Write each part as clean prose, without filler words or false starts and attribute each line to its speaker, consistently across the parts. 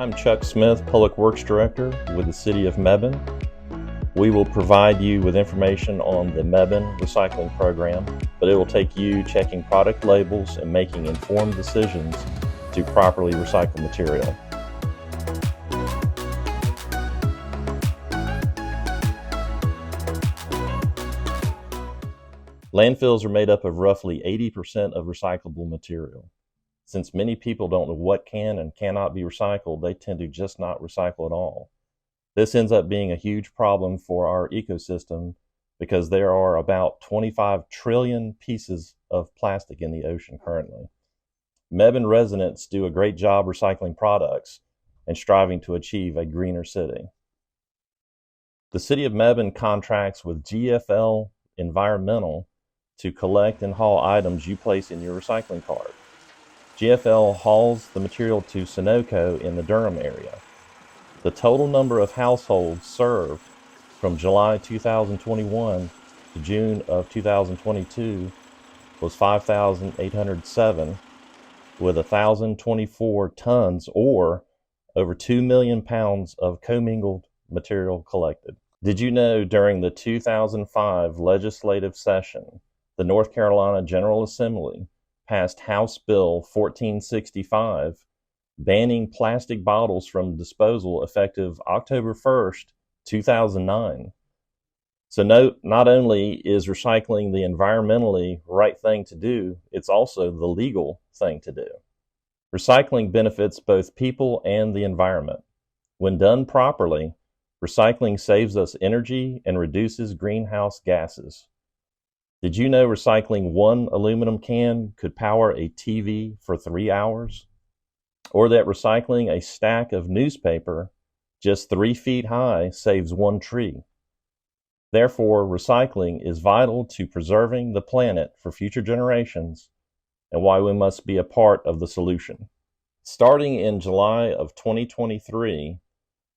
Speaker 1: I'm Chuck Smith, Public Works Director with the City of Mebane. We will provide you with information on the Mebane recycling program, but it will take you checking product labels and making informed decisions to properly recycle material. Landfills are made up of roughly 80% of recyclable material. Since many people don't know what can and cannot be recycled, they tend to just not recycle at all. This ends up being a huge problem for our ecosystem because there are about 25 trillion pieces of plastic in the ocean currently. Mebane residents do a great job recycling products and striving to achieve a greener city. The City of Mebane contracts with GFL Environmental to collect and haul items you place in your recycling cart. GFL hauls the material to Sunoco in the Durham area. The total number of households served from July 2021 to June of 2022 was 5,807, with 1,024 tons or over 2 million pounds of commingled material collected. Did you know during the 2005 legislative session, the North Carolina General Assembly passed House Bill 1465, banning plastic bottles from disposal effective October 1st, 2009. So not only is recycling the environmentally right thing to do, it's also the legal thing to do. Recycling benefits both people and the environment. When done properly, recycling saves us energy and reduces greenhouse gases. Did you know recycling one aluminum can could power a TV for 3 hours? Or that recycling a stack of newspaper just 3 feet high saves one tree? Therefore, recycling is vital to preserving the planet for future generations and why we must be a part of the solution. Starting in July of 2023,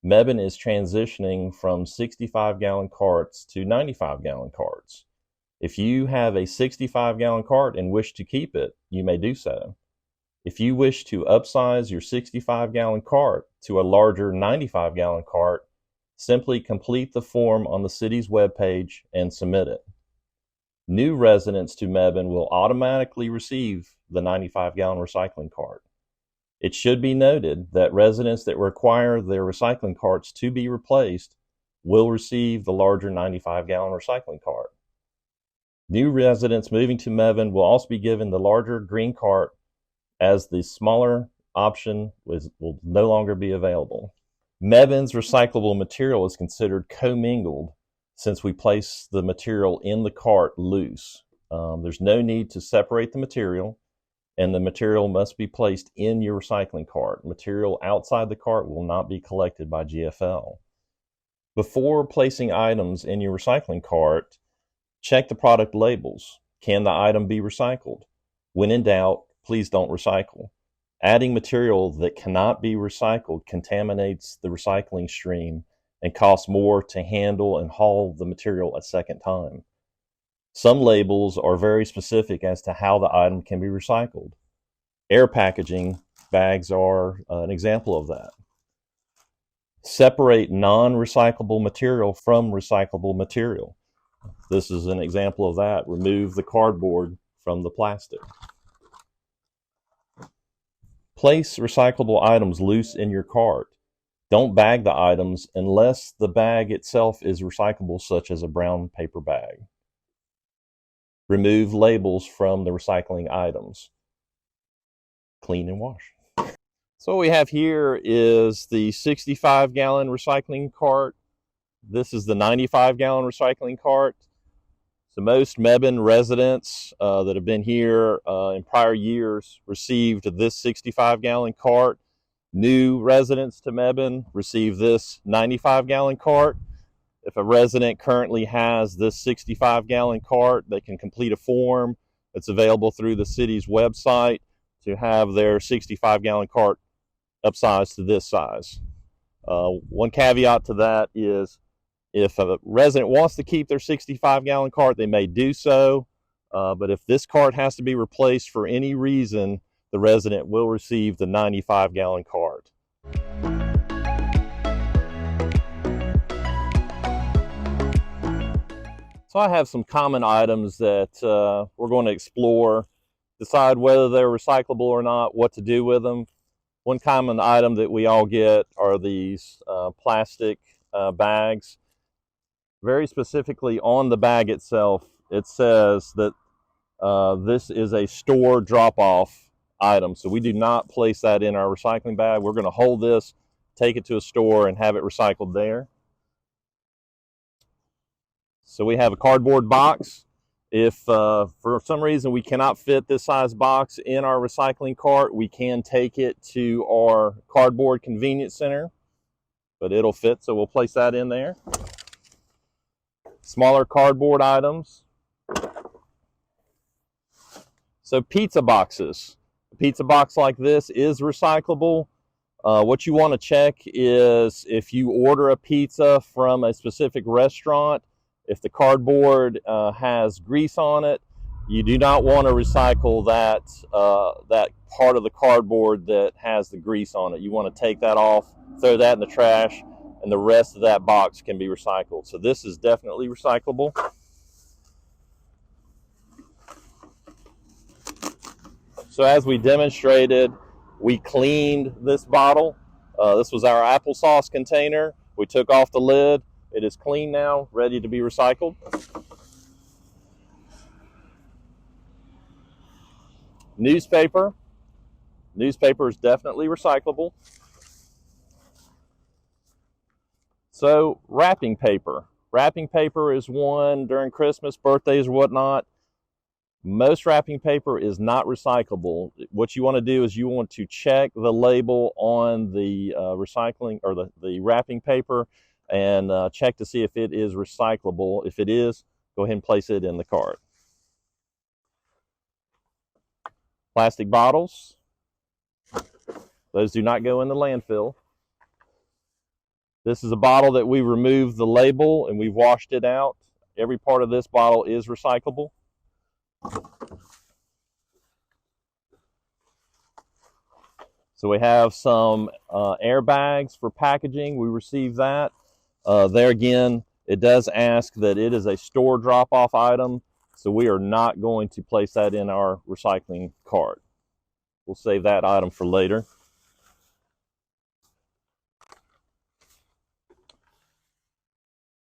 Speaker 1: Mebane is transitioning from 65-gallon carts to 95-gallon carts. If you have a 65-gallon cart and wish to keep it, you may do so. If you wish to upsize your 65-gallon cart to a larger 95-gallon cart, simply complete the form on the city's webpage and submit it. New residents to Mebane will automatically receive the 95-gallon recycling cart. It should be noted that residents that require their recycling carts to be replaced will receive the larger 95-gallon recycling cart. New residents moving to Mebane will also be given the larger green cart, as the smaller option will no longer be available. Mebane's recyclable material is considered commingled since we place the material in the cart loose. There's no need to separate the material, and the material must be placed in your recycling cart. Material outside the cart will not be collected by GFL. Before placing items in your recycling cart, check the product labels. Can the item be recycled? When in doubt, please don't recycle. Adding material that cannot be recycled contaminates the recycling stream and costs more to handle and haul the material a second time. Some labels are very specific as to how the item can be recycled. Air packaging bags are an example of that. Separate non-recyclable material from recyclable material. This is an example of that. Remove the cardboard from the plastic. Place recyclable items loose in your cart. Don't bag the items unless the bag itself is recyclable, such as a brown paper bag. Remove labels from the recycling items. Clean and wash. So what we have here is the 65-gallon recycling cart. This is the 95-gallon recycling cart. So most Mebane residents that have been here in prior years received this 65-gallon cart. New residents to Mebane receive this 95-gallon cart. If a resident currently has this 65-gallon cart, they can complete a form that's available through the city's website to have their 65-gallon cart upsized to this size. One caveat to that is if a resident wants to keep their 65-gallon cart, they may do so. But if this cart has to be replaced for any reason, the resident will receive the 95-gallon cart. So I have some common items that we're going to explore, decide whether they're recyclable or not, what to do with them. One common item that we all get are these plastic bags. Very specifically on the bag itself, it says that this is a store drop-off item. So we do not place that in our recycling bag. We're going to hold this, take it to a store, and have it recycled there. So we have a cardboard box. If for some reason we cannot fit this size box in our recycling cart, we can take it to our cardboard convenience center, but it'll fit, so we'll place that in there. Smaller cardboard items. So pizza boxes. A pizza box like this is recyclable. What you want to check is if you order a pizza from a specific restaurant, if the cardboard has grease on it, you do not want to recycle that part of the cardboard that has the grease on it. You want to take that off, throw that in the trash, and the rest of that box can be recycled. So this is definitely recyclable. So as we demonstrated, we cleaned this bottle. This was our applesauce container. We took off the lid. It is clean now, ready to be recycled. Newspaper. Newspaper is definitely recyclable. So wrapping paper. Wrapping paper is one during Christmas, birthdays, or whatnot. Most wrapping paper is not recyclable. What you want to do is you want to check the label on the recycling or the wrapping paper and check to see if it is recyclable. If it is, go ahead and place it in the cart. Plastic bottles. Those do not go in the landfill. This is a bottle that we removed the label and we've washed it out. Every part of this bottle is recyclable. So we have some airbags for packaging. We received that. There again, it does ask that it is a store drop-off item, so we are not going to place that in our recycling cart. We'll save that item for later.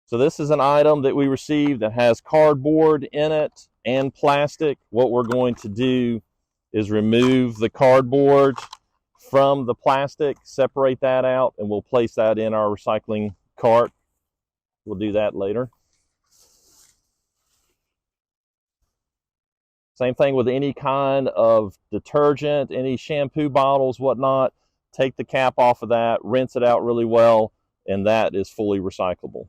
Speaker 1: So this is an item that we received that has cardboard in it and plastic. What we're going to do is remove the cardboard from the plastic, separate that out, and we'll place that in our recycling cart. We'll do that later. Same thing with any kind of detergent, any shampoo bottles, whatnot. Take the cap off of that, rinse it out really well, and that is fully recyclable.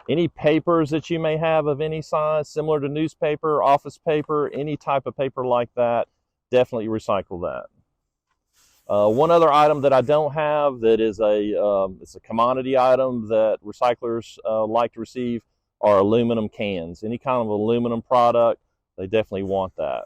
Speaker 1: Any papers that you may have of any size, similar to newspaper, office paper, any type of paper like that, definitely recycle that. One other item that I don't have that is it's a commodity item that recyclers like to receive are aluminum cans. Any kind of aluminum product, they definitely want that.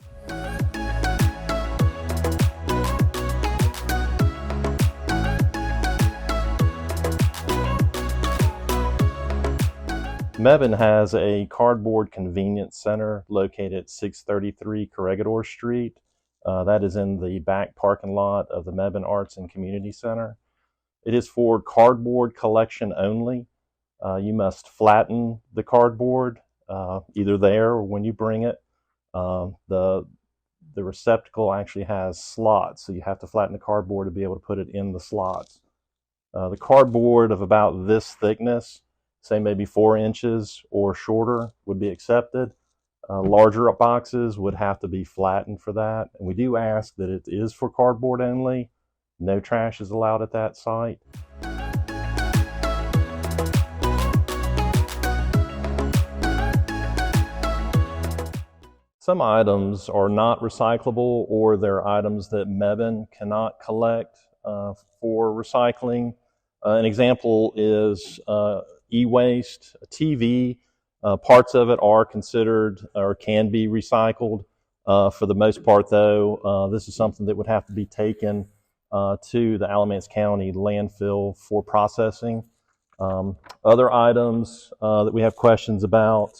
Speaker 1: Mebane has a cardboard convenience center located at 633 Corregidor Street. That is in the back parking lot of the Mebane Arts and Community Center. It is for cardboard collection only. You must flatten the cardboard either there or when you bring it. The receptacle actually has slots, so you have to flatten the cardboard to be able to put it in the slots. The cardboard of about this thickness, say maybe 4 inches or shorter, would be accepted. Larger boxes would have to be flattened for that. And we do ask that it is for cardboard only. No trash is allowed at that site. Some items are not recyclable, or they're items that Mebane cannot collect for recycling. An example is e-waste, a TV. Parts of it are considered or can be recycled. For the most part, though, this is something that would have to be taken to the Alamance County landfill for processing. Other items that we have questions about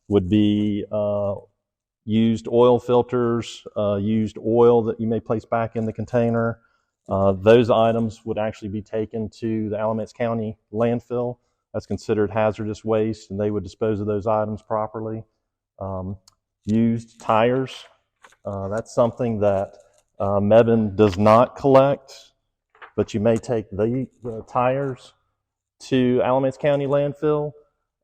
Speaker 1: would be used oil filters, used oil that you may place back in the container. Those items would actually be taken to the Alamance County landfill. That's considered hazardous waste, and they would dispose of those items properly. Used tires, that's something that Mebane does not collect, but you may take the tires to Alamance County landfill.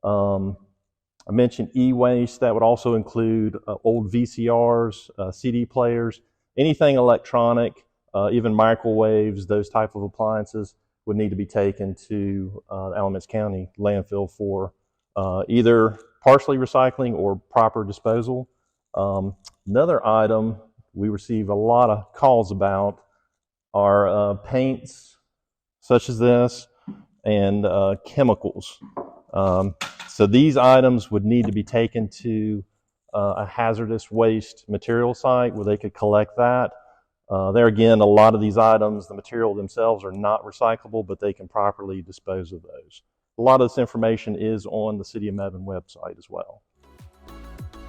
Speaker 1: I mentioned e-waste. That would also include old VCRs, CD players, anything electronic, even microwaves, those type of appliances would need to be taken to Alamance County landfill for either partially recycling or proper disposal. Another item we receive a lot of calls about are paints such as this and chemicals. So these items would need to be taken to a hazardous waste material site where they could collect that. There again, a lot of these items, the material themselves are not recyclable, but they can properly dispose of those. A lot of this information is on the City of Mebane website as well.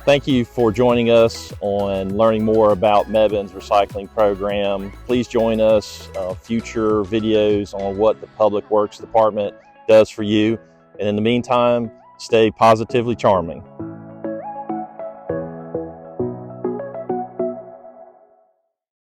Speaker 1: Thank you for joining us on learning more about Mebane's recycling program. Please join us future videos on what the Public Works Department does for you. And in the meantime, stay positively charming.